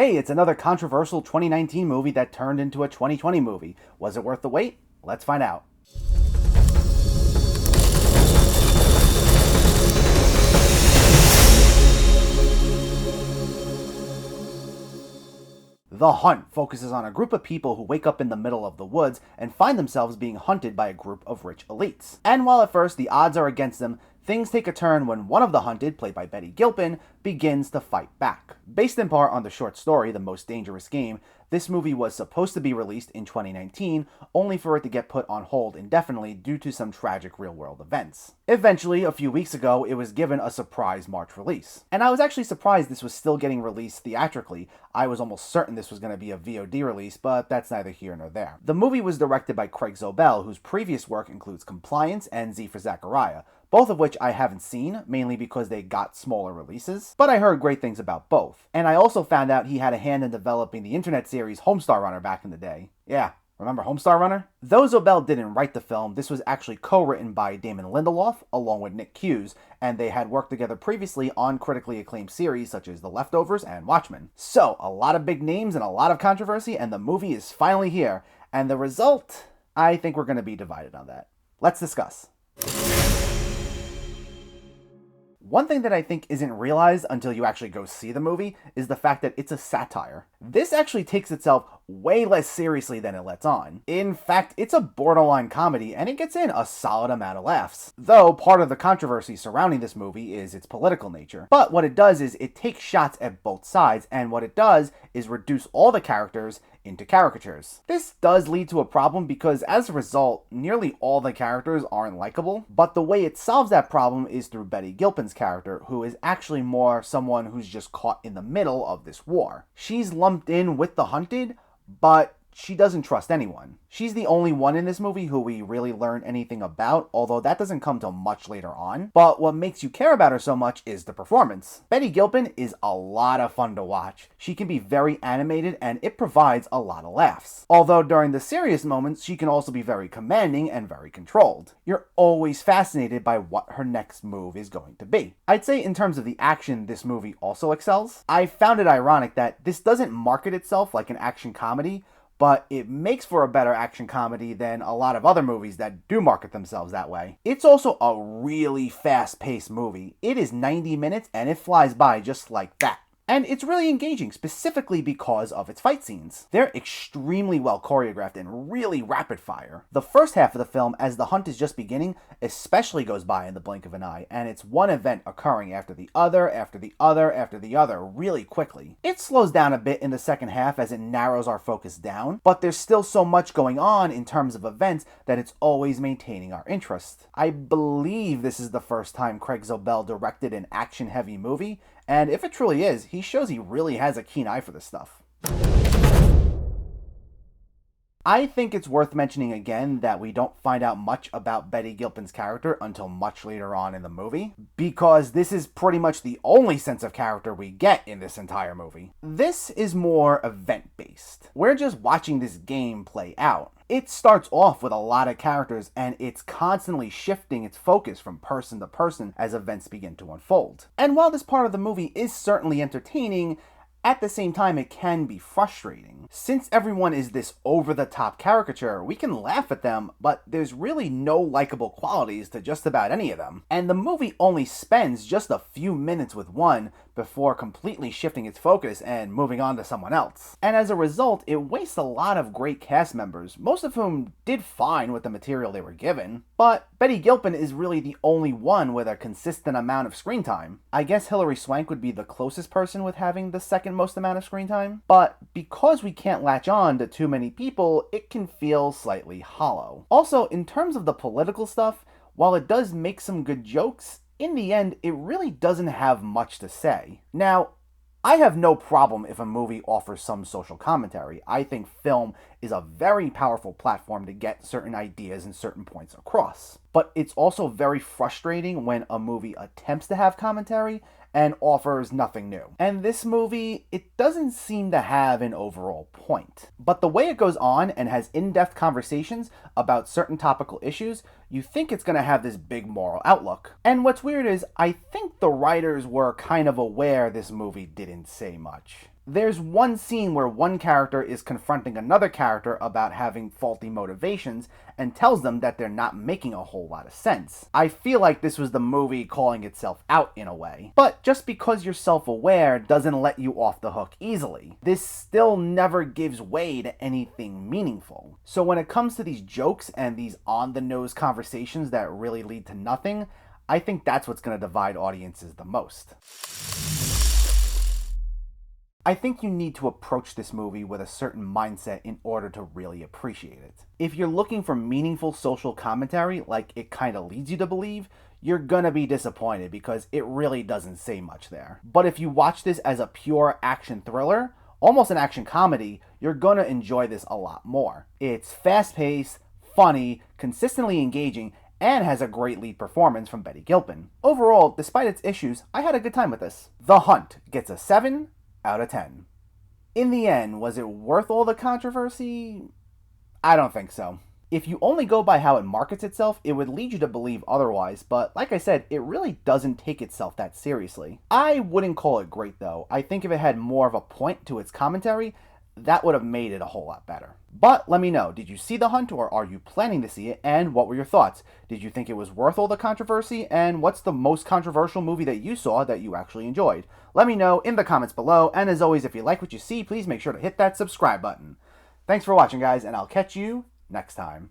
Hey, it's another controversial 2019 movie that turned into a 2020 movie. Was it worth the wait? Let's find out. The Hunt focuses on a group of people who wake up in the middle of the woods and find themselves being hunted by a group of rich elites. And while at first the odds are against them, things take a turn when one of the hunted, played by Gilpin, begins to fight back. Based in part on the short story, The Most Dangerous Game, this movie was supposed to be released in 2019, only for it to get put on hold indefinitely due to some tragic real-world events. Eventually, a few weeks ago, it was given a surprise March release. And I was actually surprised this was still getting released theatrically. I was almost certain this was going to be a VOD release, but that's neither here nor there. The movie was directed by Craig Zobel, whose previous work includes Compliance and Z for Zachariah, both of which I haven't seen, mainly because they got smaller releases, but I heard great things about both. And I also found out he had a hand in developing the internet series Homestar Runner back in the day. Yeah, remember Homestar Runner? Though Zobel didn't write the film, this was actually co-written by Damon Lindelof, along with Nick Hughes, and they had worked together previously on critically acclaimed series such as The Leftovers and Watchmen. So, a lot of big names and a lot of controversy, and the movie is finally here. And the result? I think we're going to be divided on that. Let's discuss. One thing that I think isn't realized until you actually go see the movie is the fact that it's a satire. This actually takes itself way less seriously than it lets on. In fact, it's a borderline comedy and it gets in a solid amount of laughs. Though part of the controversy surrounding this movie is its political nature. But what it does is it takes shots at both sides, and what it does is reduce all the characters into caricatures. This does lead to a problem because as a result, nearly all the characters aren't likable, but the way it solves that problem is through Gilpin's character, who is actually more someone who's just caught in the middle of this war. She's lumped in with the hunted, but she doesn't trust anyone. She's the only one in this movie who we really learn anything about, although that doesn't come till much later on. But what makes you care about her so much is the performance. Gilpin is a lot of fun to watch. She can be very animated and it provides a lot of laughs. Although during the serious moments, she can also be very commanding and very controlled. You're always fascinated by what her next move is going to be. I'd say in terms of the action, this movie also excels. I found it ironic that this doesn't market itself like an action comedy, but it makes for a better action comedy than a lot of other movies that do market themselves that way. It's also a really fast-paced movie. It is 90 minutes and it flies by just like that. And it's really engaging, specifically because of its fight scenes. They're extremely well choreographed and really rapid fire. The first half of the film, as the hunt is just beginning, especially goes by in the blink of an eye, and it's one event occurring after the other, after the other, after the other, really quickly. It slows down a bit in the second half as it narrows our focus down, but there's still so much going on in terms of events that it's always maintaining our interest. I believe this is the first time Craig Zobel directed an action-heavy movie, and if it truly is, he shows he really has a keen eye for this stuff. I think it's worth mentioning again that we don't find out much about Gilpin's character until much later on in the movie, because this is pretty much the only sense of character we get in this entire movie. This is more event-based. We're just watching this game play out. It starts off with a lot of characters and it's constantly shifting its focus from person to person as events begin to unfold. And while this part of the movie is certainly entertaining, at the same time, it can be frustrating. Since everyone is this over-the-top caricature, we can laugh at them, but there's really no likable qualities to just about any of them. And the movie only spends just a few minutes with one before completely shifting its focus and moving on to someone else. And as a result, it wastes a lot of great cast members, most of whom did fine with the material they were given. But Gilpin is really the only one with a consistent amount of screen time. I guess Hilary Swank would be the closest person with having the second most amount of screen time. But because we can't latch on to too many people, it can feel slightly hollow. Also, in terms of the political stuff, while it does make some good jokes, in the end, it really doesn't have much to say. Now, I have no problem if a movie offers some social commentary. I think film is a very powerful platform to get certain ideas and certain points across. But it's also very frustrating when a movie attempts to have commentary and offers nothing new. And this movie, it doesn't seem to have an overall point. But the way it goes on and has in-depth conversations about certain topical issues, you think it's going to have this big moral outlook. And what's weird is, I think the writers were kind of aware this movie didn't say much. There's one scene where one character is confronting another character about having faulty motivations and tells them that they're not making a whole lot of sense. I feel like this was the movie calling itself out in a way. But just because you're self-aware doesn't let you off the hook easily. This still never gives way to anything meaningful. So when it comes to these jokes and these on-the-nose conversations that really lead to nothing, I think that's what's going to divide audiences the most. I think you need to approach this movie with a certain mindset in order to really appreciate it. If you're looking for meaningful social commentary, like it kind of leads you to believe, you're gonna be disappointed because it really doesn't say much there. But if you watch this as a pure action thriller, almost an action comedy, you're gonna enjoy this a lot more. It's fast-paced, funny, consistently engaging, and has a great lead performance from Betty Gilpin. Overall, despite its issues, I had a good time with this. The Hunt gets a 7 out of 10. In the end, was it worth all the controversy? I don't think so. If you only go by how it markets itself, it would lead you to believe otherwise, but like I said, it really doesn't take itself that seriously. I wouldn't call it great though. I think if it had more of a point to its commentary, that would have made it a whole lot better. But let me know, did you see The Hunt or are you planning to see it, and what were your thoughts? Did you think it was worth all the controversy, and what's the most controversial movie that you saw that you actually enjoyed? Let me know in the comments below, and as always, if you like what you see, please make sure to hit that subscribe button. Thanks for watching, guys, and I'll catch you next time.